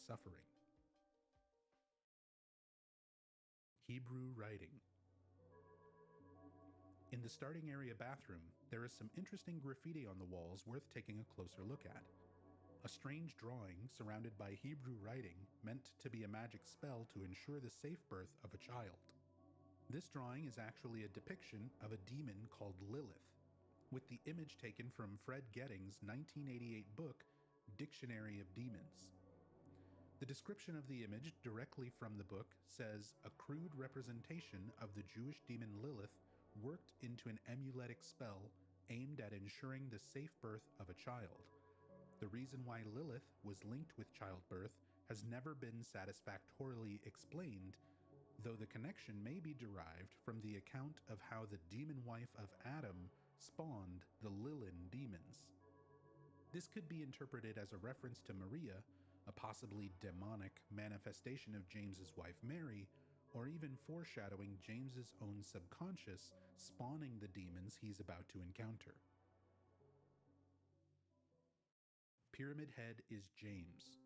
suffering. Hebrew writing. In the starting area bathroom, there is some interesting graffiti on the walls worth taking a closer look at. A strange drawing surrounded by Hebrew writing meant to be a magic spell to ensure the safe birth of a child. This drawing is actually a depiction of a demon called Lilith, with the image taken from Fred Gettings' 1988 book, Dictionary of Demons. The description of the image directly from the book says a crude representation of the Jewish demon Lilith worked into an emuletic spell aimed at ensuring the safe birth of a child. The reason why Lilith was linked with childbirth has never been satisfactorily explained, though the connection may be derived from the account of how the demon wife of Adam spawned the Lilin demons. This could be interpreted as a reference to Maria, a possibly demonic manifestation of James's wife Mary, or even foreshadowing James's own subconscious spawning the demons he's about to encounter. Pyramid Head is James.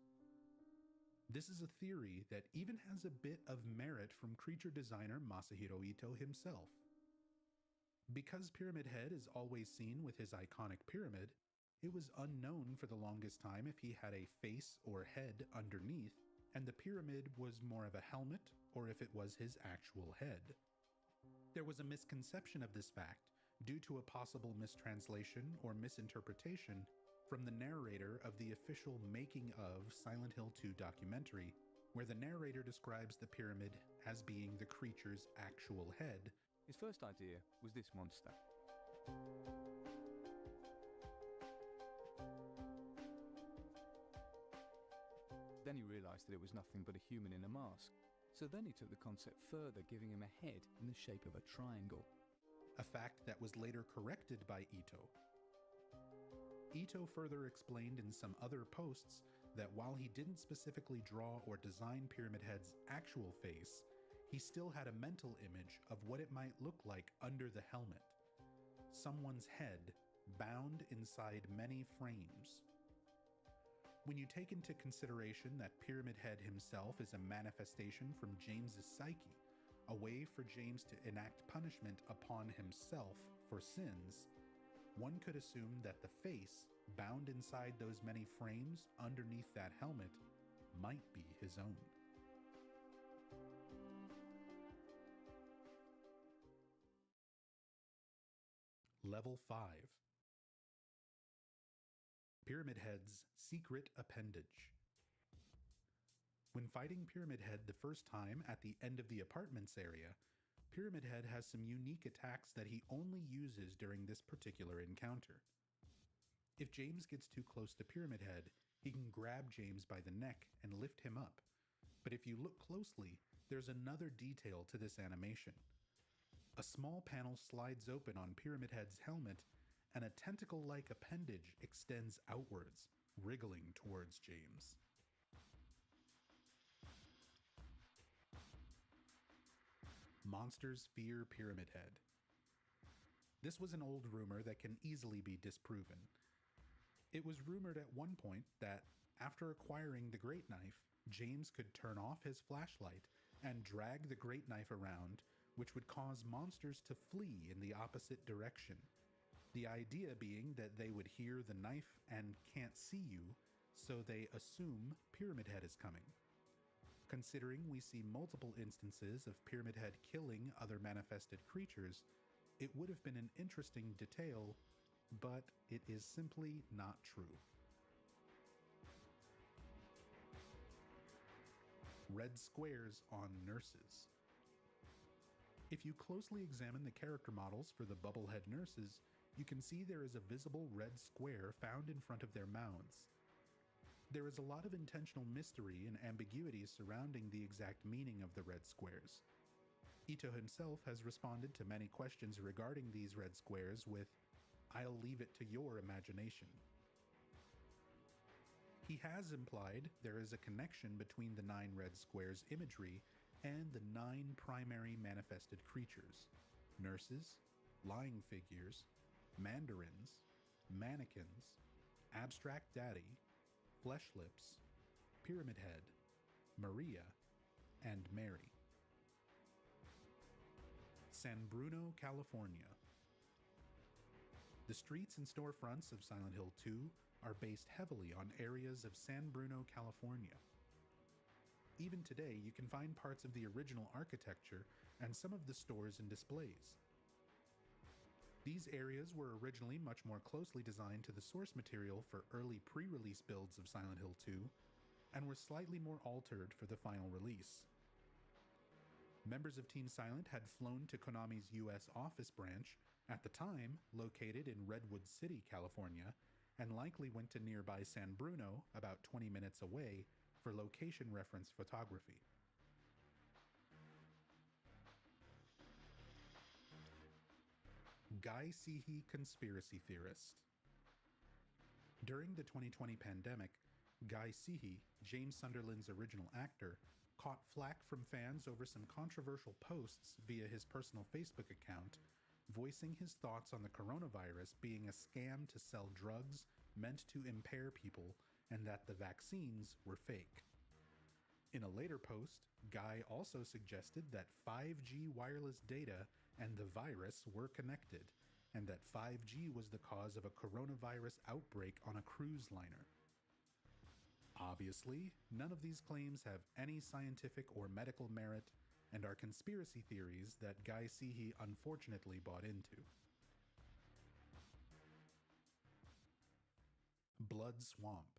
This is a theory that even has a bit of merit from creature designer Masahiro Ito himself. Because Pyramid Head is always seen with his iconic pyramid, it was unknown for the longest time if he had a face or head underneath, and the pyramid was more of a helmet or if it was his actual head. There was a misconception of this fact due to a possible mistranslation or misinterpretation from the narrator of the official making of Silent Hill 2 documentary, where the narrator describes the pyramid as being the creature's actual head. His first idea was this monster. Then he realised that it was nothing but a human in a mask. So then he took the concept further, giving him a head in the shape of a triangle. A fact that was later corrected by Ito. Ito further explained in some other posts that while he didn't specifically draw or design Pyramid Head's actual face, he still had a mental image of what it might look like under the helmet. Someone's head bound inside many frames. When you take into consideration that Pyramid Head himself is a manifestation from James's psyche, a way for James to enact punishment upon himself for sins, one could assume that the face, bound inside those many frames underneath that helmet, might be his own. Level 5. Pyramid Head's secret appendage. When fighting Pyramid Head the first time at the end of the apartments area, Pyramid Head has some unique attacks that he only uses during this particular encounter. If James gets too close to Pyramid Head, he can grab James by the neck and lift him up. But if you look closely, there's another detail to this animation. A small panel slides open on Pyramid Head's helmet, and a tentacle-like appendage extends outwards, wriggling towards James. Monsters fear Pyramid Head. This was an old rumor that can easily be disproven. It was rumored at one point that, after acquiring the Great Knife, James could turn off his flashlight and drag the Great Knife around, which would cause monsters to flee in the opposite direction. The idea being that they would hear the knife and can't see you, so they assume Pyramid Head is coming. Considering we see multiple instances of Pyramid Head killing other manifested creatures, it would have been an interesting detail, but it is simply not true. Red squares on nurses. If you closely examine the character models for the Bubblehead nurses, you can see there is a visible red square found in front of their mouths. There is a lot of intentional mystery and ambiguity surrounding the exact meaning of the red squares. Ito himself has responded to many questions regarding these red squares with, "I'll leave it to your imagination." He has implied there is a connection between the 9 red squares imagery and the 9 primary manifested creatures: nurses, lying figures, mandarins, mannequins, abstract daddy, flesh lips, Pyramid Head, Maria, and Mary. San Bruno, California. The streets and storefronts of Silent Hill 2 are based heavily on areas of San Bruno, California. Even today, you can find parts of the original architecture and some of the stores and displays. These areas were originally much more closely designed to the source material for early pre-release builds of Silent Hill 2, and were slightly more altered for the final release. Members of Team Silent had flown to Konami's US office branch, at the time located in Redwood City, California, and likely went to nearby San Bruno, about 20 minutes away, for location reference photography. Guy Seehey Conspiracy Theorist. During the 2020 pandemic, Guy Seehey, James Sunderland's original actor, caught flack from fans over some controversial posts via his personal Facebook account, voicing his thoughts on the coronavirus being a scam to sell drugs meant to impair people and that the vaccines were fake. In a later post, Guy also suggested that 5G wireless data and the virus were connected, and that 5G was the cause of a coronavirus outbreak on a cruise liner. Obviously, none of these claims have any scientific or medical merit and are conspiracy theories that Guy Seehey unfortunately bought into. Blood Swamp.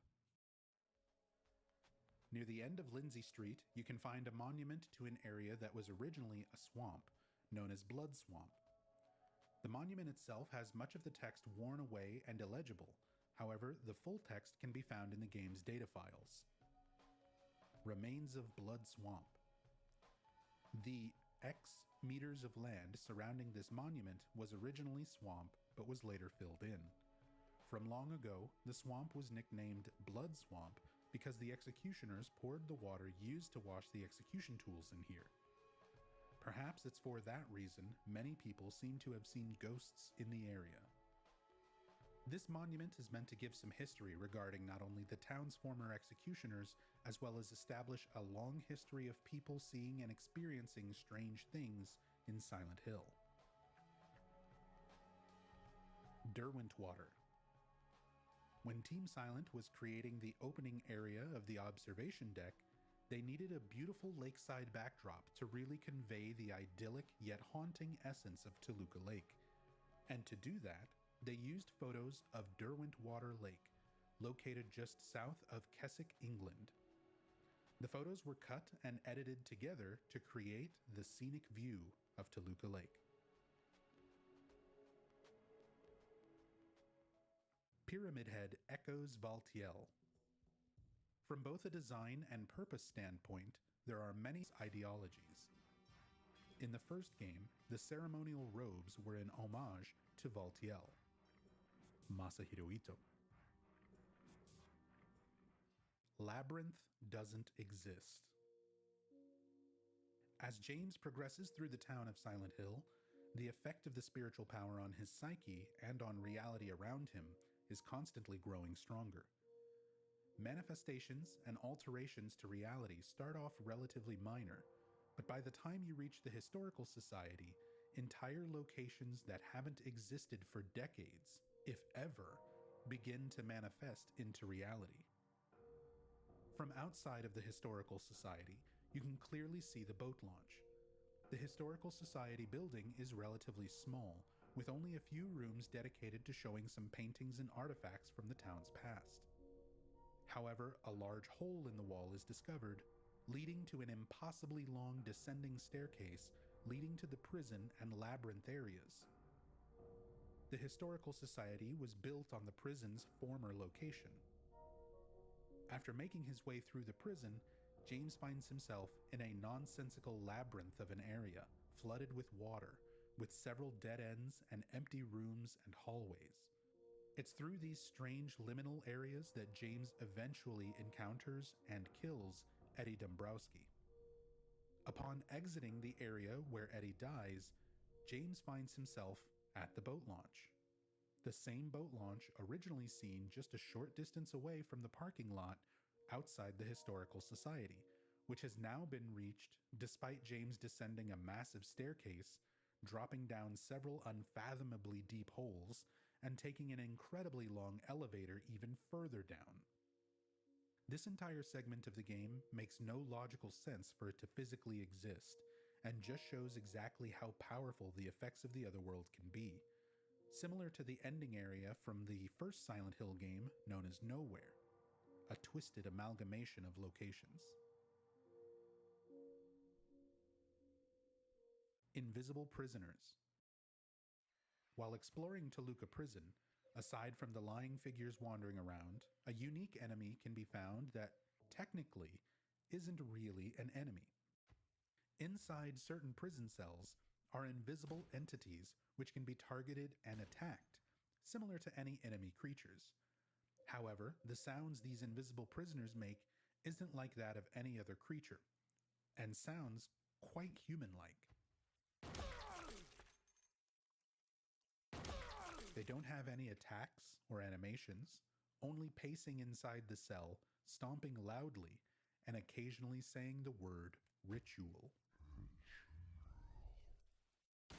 Near the end of Lindsay Street, you can find a monument to an area that was originally a swamp, known as Blood Swamp. The monument itself has much of the text worn away and illegible. However, the full text can be found in the game's data files. Remains of Blood Swamp. The X meters of land surrounding this monument was originally swamp, but was later filled in. From long ago, the swamp was nicknamed Blood Swamp because the executioners poured the water used to wash the execution tools in here. Perhaps it's for that reason many people seem to have seen ghosts in the area. This monument is meant to give some history regarding not only the town's former executioners, as well as establish a long history of people seeing and experiencing strange things in Silent Hill. Derwentwater. When Team Silent was creating the opening area of the observation deck, they needed a beautiful lakeside backdrop to really convey the idyllic yet haunting essence of Toluca Lake. And to do that, they used photos of Derwentwater Lake, located just south of Keswick, England. The photos were cut and edited together to create the scenic view of Toluca Lake. Pyramid Head echoes Valtiel. From both a design and purpose standpoint, there are many ideologies. In the first game, the ceremonial robes were an homage to Valtiel, Masahiro Ito. Labyrinth doesn't exist. As James progresses through the town of Silent Hill, the effect of the spiritual power on his psyche and on reality around him is constantly growing stronger. Manifestations and alterations to reality start off relatively minor, but by the time you reach the Historical Society, entire locations that haven't existed for decades, if ever, begin to manifest into reality. From outside of the Historical Society, you can clearly see the boat launch. The Historical Society building is relatively small, with only a few rooms dedicated to showing some paintings and artifacts from the town's past. However, a large hole in the wall is discovered, leading to an impossibly long descending staircase leading to the prison and labyrinth areas. The Historical Society was built on the prison's former location. After making his way through the prison, James finds himself in a nonsensical labyrinth of an area, flooded with water, with several dead ends and empty rooms and hallways. It's through these strange liminal areas that James eventually encounters and kills Eddie Dombrowski. Upon exiting the area where Eddie dies, James finds himself at the boat launch. The same boat launch originally seen just a short distance away from the parking lot outside the historical society, which has now been reached despite James descending a massive staircase, dropping down several unfathomably deep holes, and taking an incredibly long elevator even further down. This entire segment of the game makes no logical sense for it to physically exist, and just shows exactly how powerful the effects of the otherworld can be, similar to the ending area from the first Silent Hill game known as Nowhere, a twisted amalgamation of locations. Invisible prisoners. While exploring Toluca Prison, aside from the lying figures wandering around, a unique enemy can be found that, technically, isn't really an enemy. Inside certain prison cells are invisible entities which can be targeted and attacked, similar to any enemy creatures. However, the sounds these invisible prisoners make isn't like that of any other creature, and sounds quite human-like. They don't have any attacks or animations, only pacing inside the cell, stomping loudly, and occasionally saying the word ritual.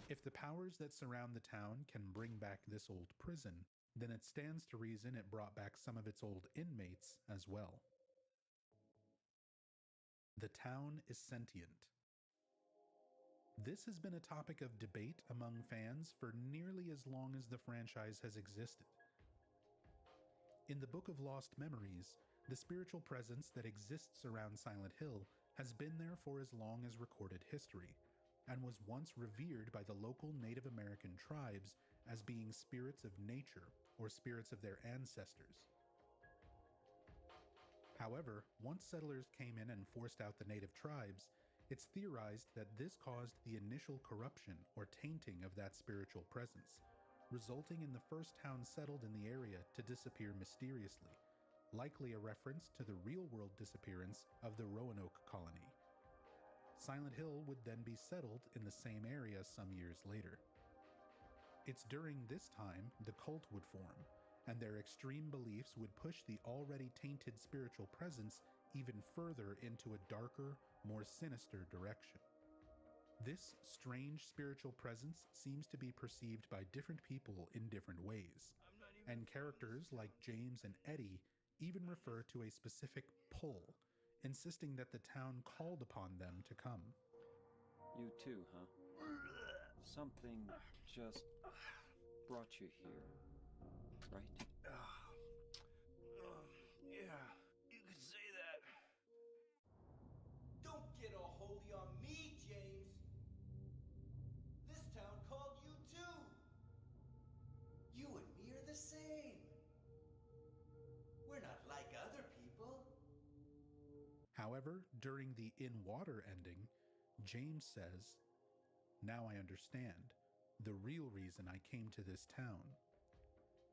If the powers that surround the town can bring back this old prison, then it stands to reason it brought back some of its old inmates as well. The town is sentient. This has been a topic of debate among fans for nearly as long as the franchise has existed. In the Book of Lost Memories, the spiritual presence that exists around Silent Hill has been there for as long as recorded history, and was once revered by the local Native American tribes as being spirits of nature or spirits of their ancestors. However, once settlers came in and forced out the native tribes, it's theorized that this caused the initial corruption or tainting of that spiritual presence, resulting in the first town settled in the area to disappear mysteriously, likely a reference to the real-world disappearance of the Roanoke colony. Silent Hill would then be settled in the same area some years later. It's during this time the cult would form, and their extreme beliefs would push the already tainted spiritual presence even further into a darker, more sinister direction. This strange spiritual presence seems to be perceived by different people in different ways, and characters like James and Eddie even refer to a specific pull, insisting that the town called upon them to come. You too, huh? Something just brought you here, right? Yeah, you could say that. Don't get all holy on me, James. This town called you too. You and me are the same. We're not like other people. However, during the in-water ending, James says, "Now I understand the real reason I came to this town,"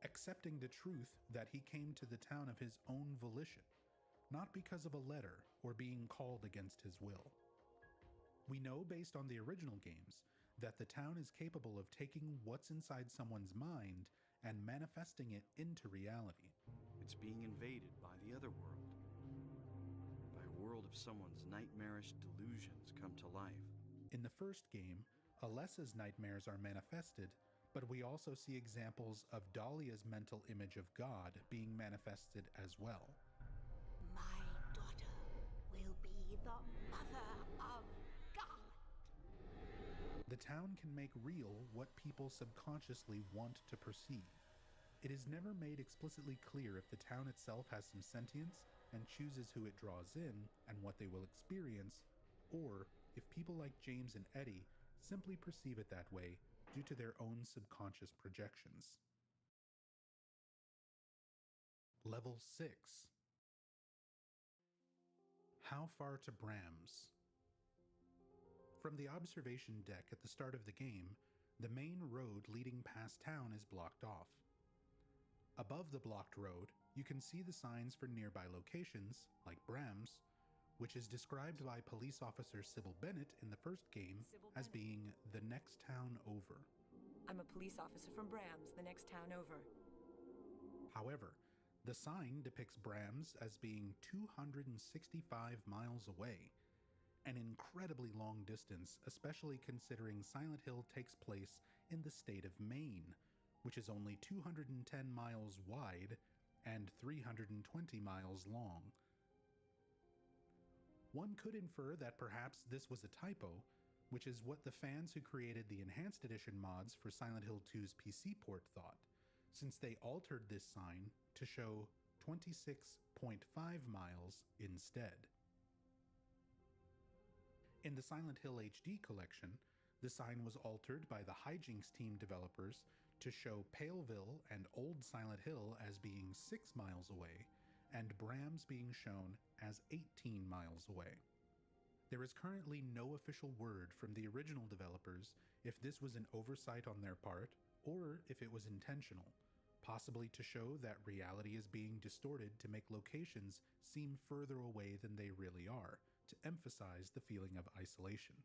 accepting the truth that he came to the town of his own volition, not because of a letter or being called against his will. We know based on the original games that the town is capable of taking what's inside someone's mind and manifesting it into reality. It's being invaded by the other world, by a world of someone's nightmarish delusions come to life. In the first game, Alessa's nightmares are manifested, but we also see examples of Dahlia's mental image of God being manifested as well. My daughter will be the mother of God. The town can make real what people subconsciously want to perceive. It is never made explicitly clear if the town itself has some sentience and chooses who it draws in and what they will experience, or if people like James and Eddie simply perceive it that way due to their own subconscious projections. Level 6. How far to Bram's? From the observation deck at the start of the game, the main road leading past town is blocked off. Above the blocked road, you can see the signs for nearby locations, like Bram's, which is described by police officer Sybil Bennett in the first game as being the next town over. I'm a police officer from Bram's, the next town over. However, The sign depicts Brams as being 265 miles away, an incredibly long distance, especially considering Silent Hill takes place in the state of Maine, which is only 210 miles wide and 320 miles long. One could infer that perhaps this was a typo, which is what the fans who created the Enhanced Edition mods for Silent Hill 2's PC port thought, since they altered this sign to show 26.5 miles instead. In the Silent Hill HD collection, the sign was altered by the Hijinks team developers to show Paleville and Old Silent Hill as being 6 miles away, and Brams being shown as 18 miles away. There is currently no official word from the original developers if this was an oversight on their part, or if it was intentional, possibly to show that reality is being distorted to make locations seem further away than they really are, to emphasize the feeling of isolation.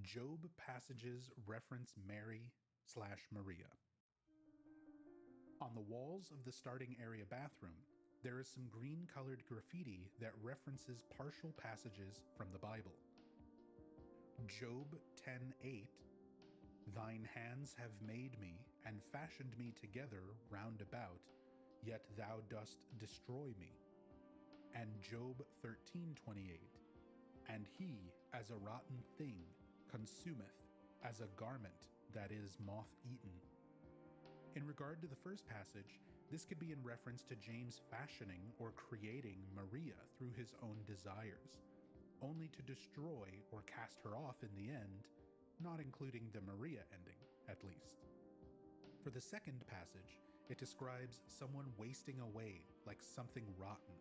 Job passages reference Mary/Maria. On the walls of the starting area bathroom, there is some green-colored graffiti that references partial passages from the Bible. Job 10:8, "Thine hands have made me, and fashioned me together round about, yet thou dost destroy me." And Job 13:28, "And he, as a rotten thing, consumeth, as a garment that is moth-eaten." In regard to the first passage, this could be in reference to James fashioning or creating Maria through his own desires, only to destroy or cast her off in the end, not including the Maria ending, at least. For the second passage, it describes someone wasting away like something rotten,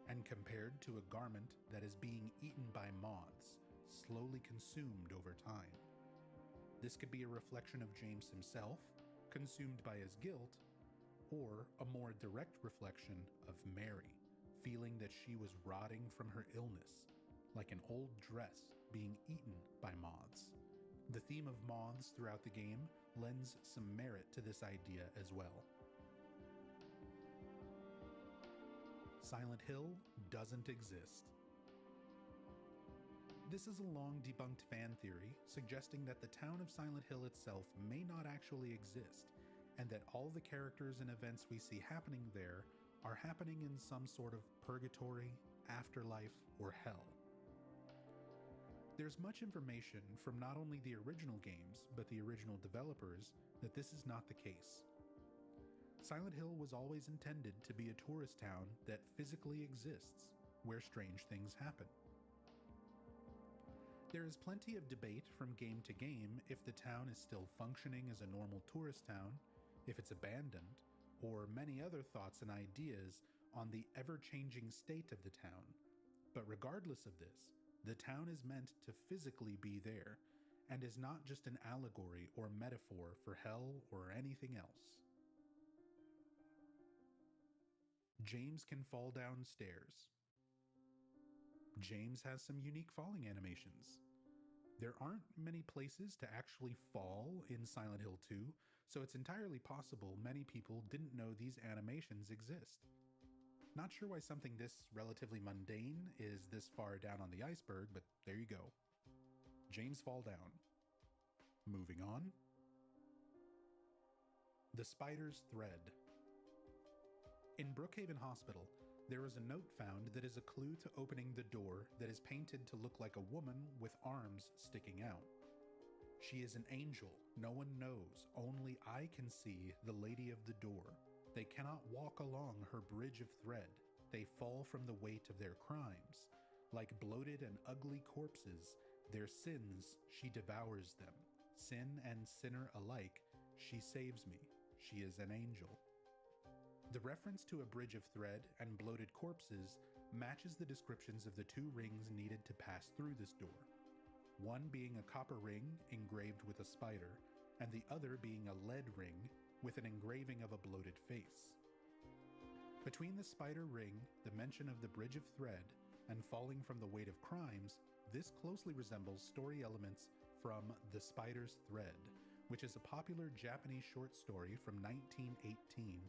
and compared to a garment that is being eaten by moths, slowly consumed over time. This could be a reflection of James himself, consumed by his guilt, or a more direct reflection of Mary, feeling that she was rotting from her illness, like an old dress being eaten by moths. The theme of moths throughout the game lends some merit to this idea as well. Silent Hill doesn't exist. This is a long-debunked fan theory suggesting that the town of Silent Hill itself may not actually exist, and that all the characters and events we see happening there are happening in some sort of purgatory, afterlife, or hell. There's much information from not only the original games, but the original developers, that this is not the case. Silent Hill was always intended to be a tourist town that physically exists, where strange things happen. There is plenty of debate from game to game if the town is still functioning as a normal tourist town, if it's abandoned, or many other thoughts and ideas on the ever-changing state of the town. But regardless of this, the town is meant to physically be there, and is not just an allegory or metaphor for hell or anything else. James can fall down stairs. James has some unique falling animations. There aren't many places to actually fall in Silent Hill 2, so it's entirely possible many people didn't know these animations exist. Not sure why something this relatively mundane is this far down on the iceberg, but there you go. James fall down. Moving on. The Spider's Thread. In Brookhaven Hospital, there is a note found that is a clue to opening the door that is painted to look like a woman with arms sticking out. She is an angel. No one knows. Only I can see the lady of the door. They cannot walk along her bridge of thread. They fall from the weight of their crimes. Like bloated and ugly corpses, their sins, she devours them. Sin and sinner alike, she saves me. She is an angel. The reference to a bridge of thread and bloated corpses matches the descriptions of the two rings needed to pass through this door, one being a copper ring engraved with a spider, and the other being a lead ring with an engraving of a bloated face. Between the spider ring, the mention of the bridge of thread, and falling from the weight of crimes, this closely resembles story elements from The Spider's Thread, which is a popular Japanese short story from 1918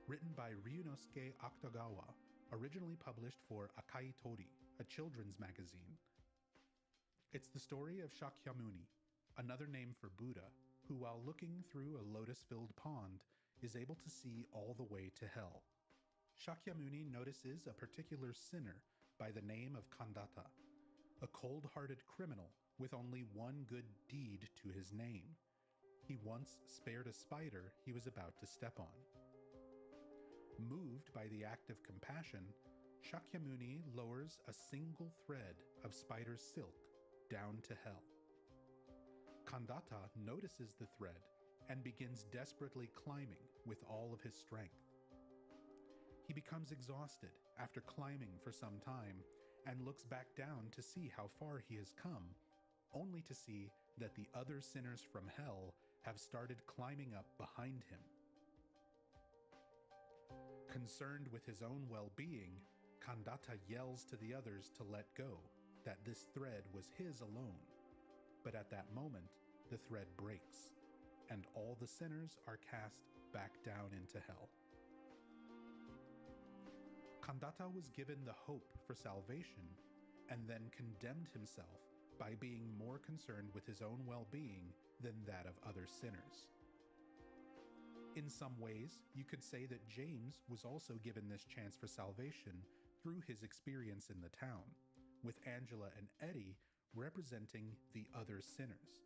written by Ryunosuke Akutagawa, originally published for Akai Tori, a children's magazine. It's the story of Shakyamuni, another name for Buddha, who while looking through a lotus-filled pond is able to see all the way to hell. Shakyamuni notices a particular sinner by the name of Kandata, a cold-hearted criminal with only one good deed to his name. He once spared a spider he was about to step on. Moved by the act of compassion, Shakyamuni lowers a single thread of spider's silk down to hell. Kandata notices the thread and begins desperately climbing with all of his strength. He becomes exhausted after climbing for some time and looks back down to see how far he has come, only to see that the other sinners from hell have started climbing up behind him. Concerned with his own well-being, Kandata yells to the others to let go, that this thread was his alone. But at that moment, the thread breaks, and all the sinners are cast back down into hell. Kandata was given the hope for salvation and then condemned himself by being more concerned with his own well-being than that of other sinners. In some ways, you could say that James was also given this chance for salvation through his experience in the town, with Angela and Eddie representing the other sinners.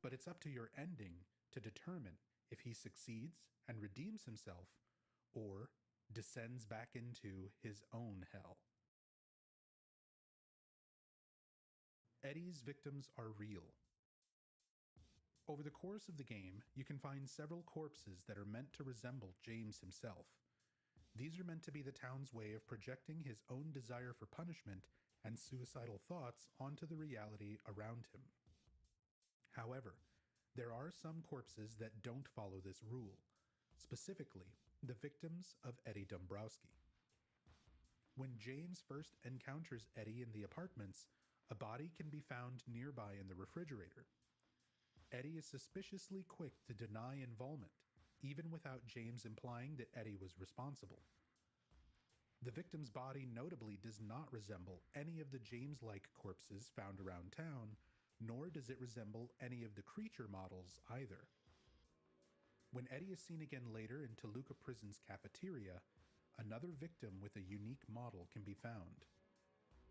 But it's up to your ending to determine if he succeeds and redeems himself, or descends back into his own hell. Eddie's victims are real. Over the course of the game, you can find several corpses that are meant to resemble James himself. These are meant to be the town's way of projecting his own desire for punishment and suicidal thoughts onto the reality around him. However, there are some corpses that don't follow this rule, specifically the victims of Eddie Dombrowski. When James first encounters Eddie in the apartments, a body can be found nearby in the refrigerator. Eddie is suspiciously quick to deny involvement, even without James implying that Eddie was responsible. The victim's body notably does not resemble any of the James-like corpses found around town, nor does it resemble any of the creature models either. When Eddie is seen again later in Toluca Prison's cafeteria, another victim with a unique model can be found.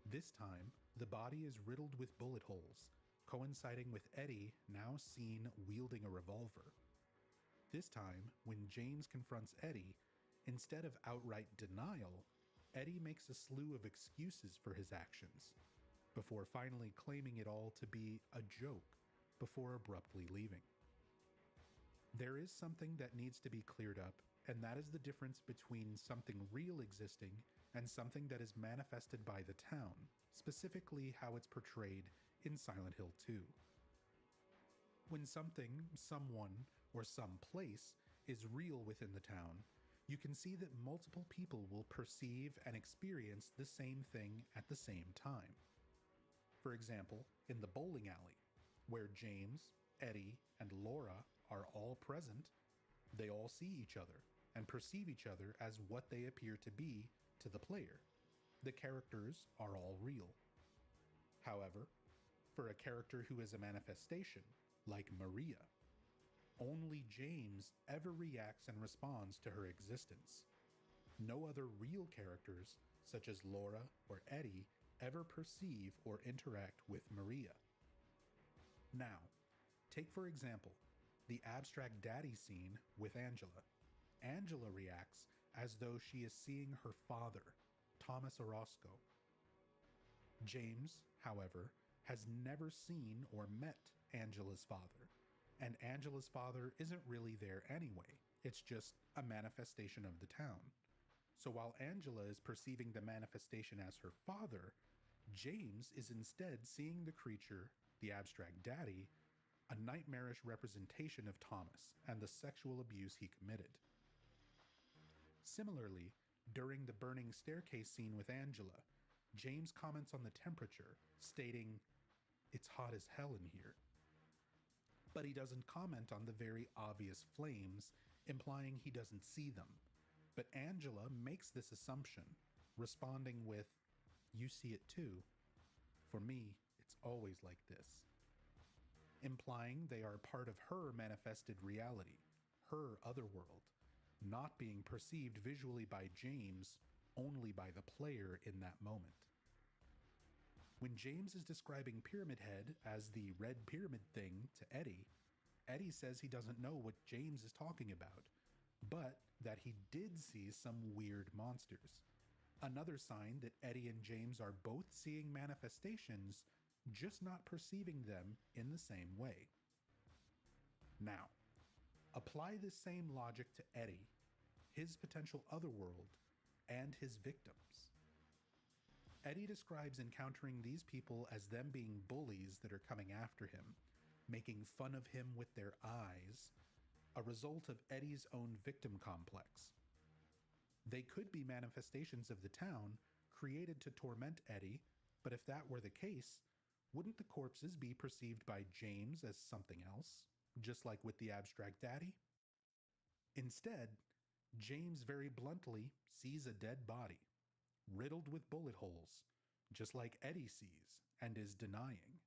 This time, the body is riddled with bullet holes, coinciding with Eddie now seen wielding a revolver. This time, when James confronts Eddie, instead of outright denial, Eddie makes a slew of excuses for his actions, before finally claiming it all to be a joke before abruptly leaving. There is something that needs to be cleared up, and that is the difference between something real existing and something that is manifested by the town, specifically how it's portrayed in Silent Hill 2. When something, someone, or some place is real within the town, you can see that multiple people will perceive and experience the same thing at the same time. For example, in the bowling alley, where James, Eddie, and Laura are all present, they all see each other and perceive each other as what they appear to be to the player. The characters are all real. However, for a character who is a manifestation, like Maria, only James ever reacts and responds to her existence. No other real characters, such as Laura or Eddie, ever perceive or interact with Maria. Now, take for example, the abstract daddy scene with Angela. Angela reacts as though she is seeing her father, Thomas Orozco. James, however, has never seen or met Angela's father, and Angela's father isn't really there anyway. It's just a manifestation of the town. So while Angela is perceiving the manifestation as her father, James is instead seeing the creature, the abstract daddy, a nightmarish representation of Thomas and the sexual abuse he committed. Similarly, during the burning staircase scene with Angela, James comments on the temperature, stating, "It's hot as hell in here." but he doesn't comment on the very obvious flames, implying he doesn't see them. But Angela makes this assumption, responding with, "You see it too. For me, it's always like this," implying they are part of her manifested reality, her otherworld, not being perceived visually by James, only by the player in that moment. When James is describing Pyramid Head as the red pyramid thing to Eddie, Eddie says he doesn't know what James is talking about, but that he did see some weird monsters. Another sign that Eddie and James are both seeing manifestations, just not perceiving them in the same way. Now, apply this same logic to Eddie, his potential otherworld, and his victims. Eddie describes encountering these people as them being bullies that are coming after him, making fun of him with their eyes, a result of Eddie's own victim complex. They could be manifestations of the town created to torment Eddie, but if that were the case, wouldn't the corpses be perceived by James as something else, just like with the abstract daddy? Instead, James very bluntly sees a dead body, riddled with bullet holes, just like Eddie sees and is denying.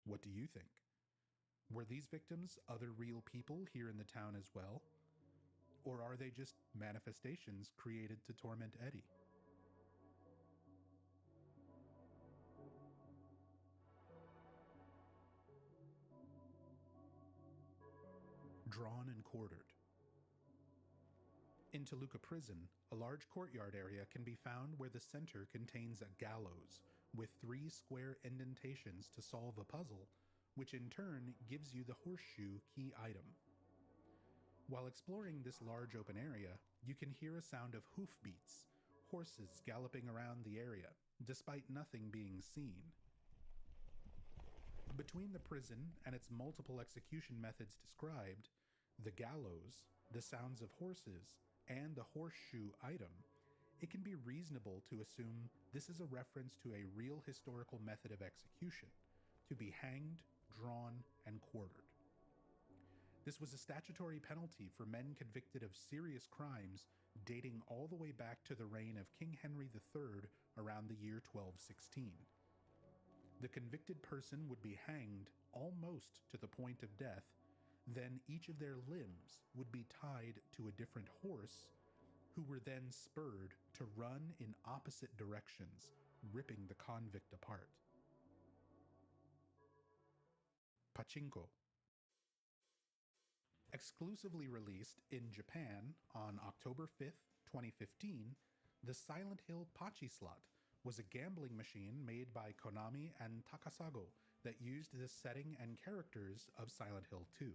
What do you think? Were these victims other real people here in the town as well? Or are they just manifestations created to torment Eddie? Drawn and quartered. In Toluca Prison, a large courtyard area can be found where the center contains a gallows with 3 square indentations to solve a puzzle, which in turn gives you the horseshoe key item. While exploring this large open area, you can hear a sound of hoofbeats, horses galloping around the area, despite nothing being seen. Between the prison and its multiple execution methods described, the gallows, the sounds of horses, and the horseshoe item, it can be reasonable to assume this is a reference to a real historical method of execution, to be hanged, drawn, and quartered. This was a statutory penalty for men convicted of serious crimes dating all the way back to the reign of King Henry III around the year 1216. The convicted person would be hanged almost to the point of death, then each of their limbs would be tied to a different horse, who were then spurred to run in opposite directions, ripping the convict apart. Pachinko. Exclusively released in Japan on October 5th, 2015, the Silent Hill Pachislot was a gambling machine made by Konami and Takasago that used the setting and characters of Silent Hill 2.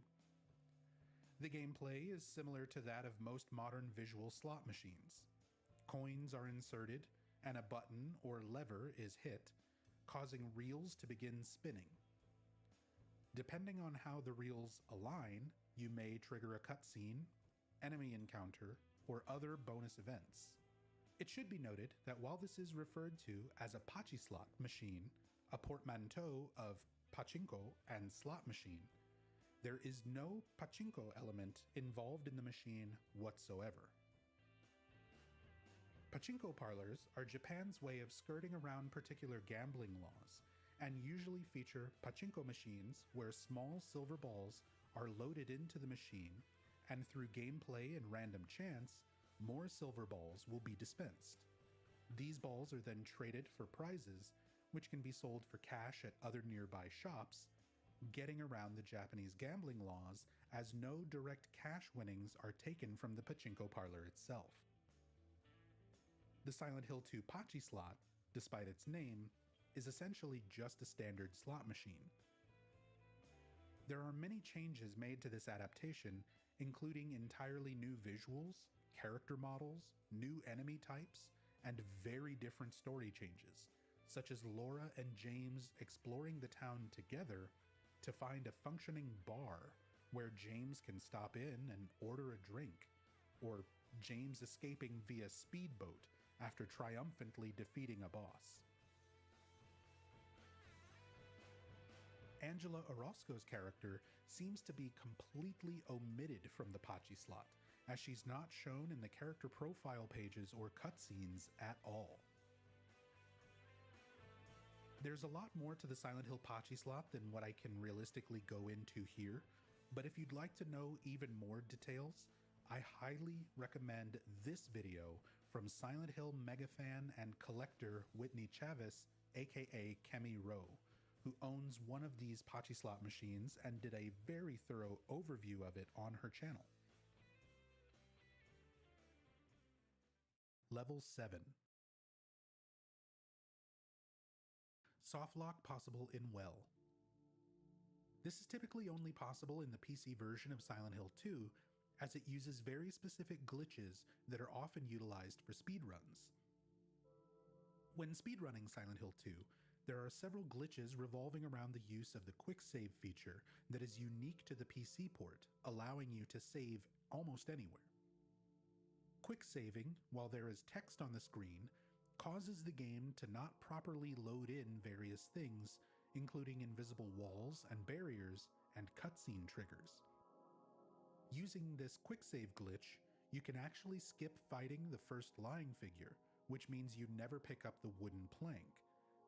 The gameplay is similar to that of most modern visual slot machines. Coins are inserted, and a button or lever is hit, causing reels to begin spinning. Depending on how the reels align, you may trigger a cutscene, enemy encounter, or other bonus events. It should be noted that while this is referred to as a Pachislot machine, a portmanteau of pachinko and slot machine, there is no pachinko element involved in the machine whatsoever. Pachinko parlors are Japan's way of skirting around particular gambling laws and usually feature pachinko machines where small silver balls are loaded into the machine, and through gameplay and random chance, more silver balls will be dispensed. These balls are then traded for prizes, which can be sold for cash at other nearby shops, getting around the Japanese gambling laws as no direct cash winnings are taken from the pachinko parlor itself. The Silent Hill 2 Pachislot, despite its name, is essentially just a standard slot machine. There are many changes made to this adaptation, including entirely new visuals, character models, new enemy types, and very different story changes, such as Laura and James exploring the town together to find a functioning bar where James can stop in and order a drink, or James escaping via speedboat after triumphantly defeating a boss. Angela Orozco's character seems to be completely omitted from the Pachi slot, as she's not shown in the character profile pages or cutscenes at all. There's a lot more to the Silent Hill Pachi slot than what I can realistically go into here, but if you'd like to know even more details, I highly recommend this video from Silent Hill megafan and collector Whitney Chavis, aka Kemi Rowe, who owns one of these Pachi slot machines and did a very thorough overview of it on her channel. Level 7. Softlock possible in well. This is typically only possible in the PC version of Silent Hill 2, as it uses very specific glitches that are often utilized for speedruns. When speedrunning Silent Hill 2, there are several glitches revolving around the use of the quick save feature that is unique to the PC port, allowing you to save almost anywhere. Quick saving, while there is text on the screen, causes the game to not properly load in various things, including invisible walls and barriers and cutscene triggers. Using this quick save glitch, you can actually skip fighting the first lying figure, which means you never pick up the wooden plank,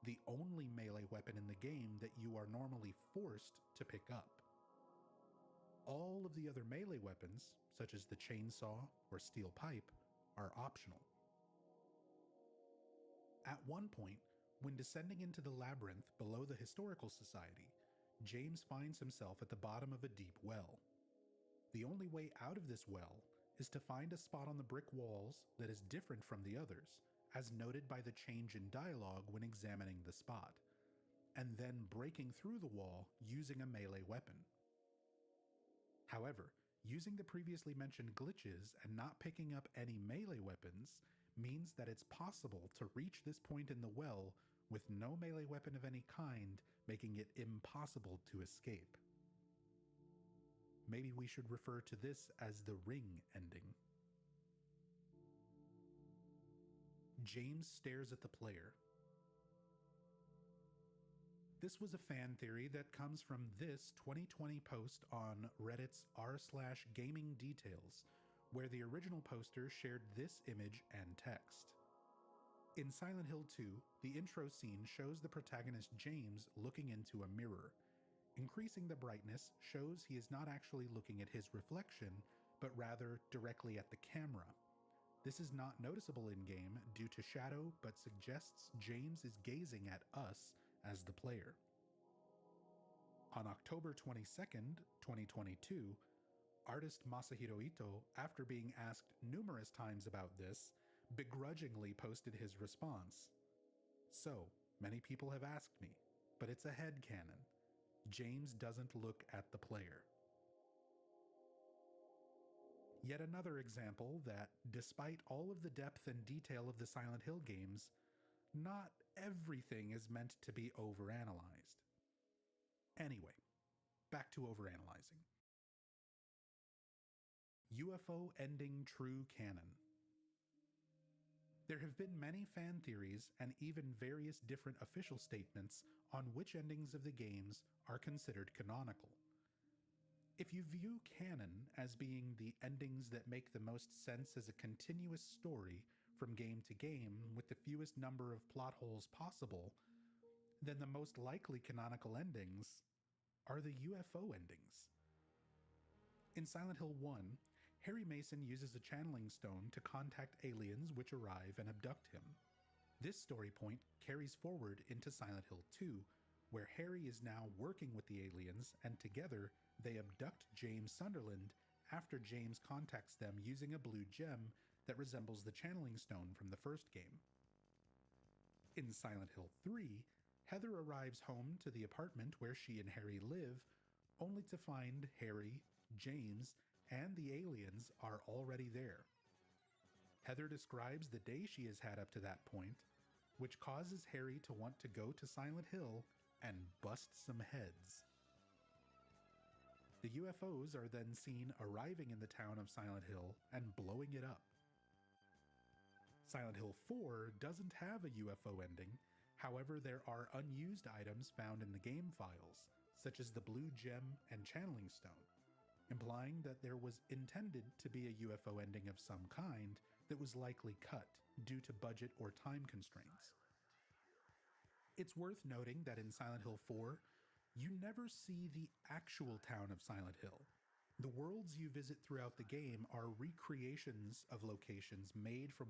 the only melee weapon in the game that you are normally forced to pick up. All of the other melee weapons, such as the chainsaw or steel pipe, are optional. At one point, when descending into the labyrinth below the Historical Society, James finds himself at the bottom of a deep well. The only way out of this well is to find a spot on the brick walls that is different from the others, as noted by the change in dialogue when examining the spot, and then breaking through the wall using a melee weapon. However, using the previously mentioned glitches and not picking up any melee weapons means that it's possible to reach this point in the well with no melee weapon of any kind, making it impossible to escape. Maybe we should refer to this as the ring ending. James stares at the player. This was a fan theory that comes from this 2020 post on Reddit's r/gaming details, where the original poster shared this image and text. In Silent Hill 2, the intro scene shows the protagonist James looking into a mirror. Increasing the brightness shows he is not actually looking at his reflection, but rather directly at the camera. This is not noticeable in-game due to shadow, but suggests James is gazing at us as the player. On October 22nd, 2022, artist Masahiro Ito, after being asked numerous times about this, begrudgingly posted his response. So, many people have asked me, but it's a headcanon. James doesn't look at the player. Yet another example that, despite all of the depth and detail of the Silent Hill games, not everything is meant to be overanalyzed. Anyway, back to overanalyzing. UFO ending true canon. There have been many fan theories and even various different official statements on which endings of the games are considered canonical. If you view canon as being the endings that make the most sense as a continuous story from game to game with the fewest number of plot holes possible, then the most likely canonical endings are the UFO endings. In Silent Hill 1, Harry Mason uses a channeling stone to contact aliens which arrive and abduct him. This story point carries forward into Silent Hill 2, where Harry is now working with the aliens and together they abduct James Sunderland after James contacts them using a blue gem that resembles the channeling stone from the first game. In Silent Hill 3, Heather arrives home to the apartment where she and Harry live, only to find Harry, James, and the aliens are already there. Heather describes the day she has had up to that point, which causes Harry to want to go to Silent Hill and bust some heads. The UFOs are then seen arriving in the town of Silent Hill and blowing it up. Silent Hill 4 doesn't have a UFO ending, however there are unused items found in the game files, such as the Blue Gem and Channeling Stone, implying that there was intended to be a UFO ending of some kind that was likely cut due to budget or time constraints. It's worth noting that in Silent Hill 4, you never see the actual town of Silent Hill. The worlds you visit throughout the game are recreations of locations made from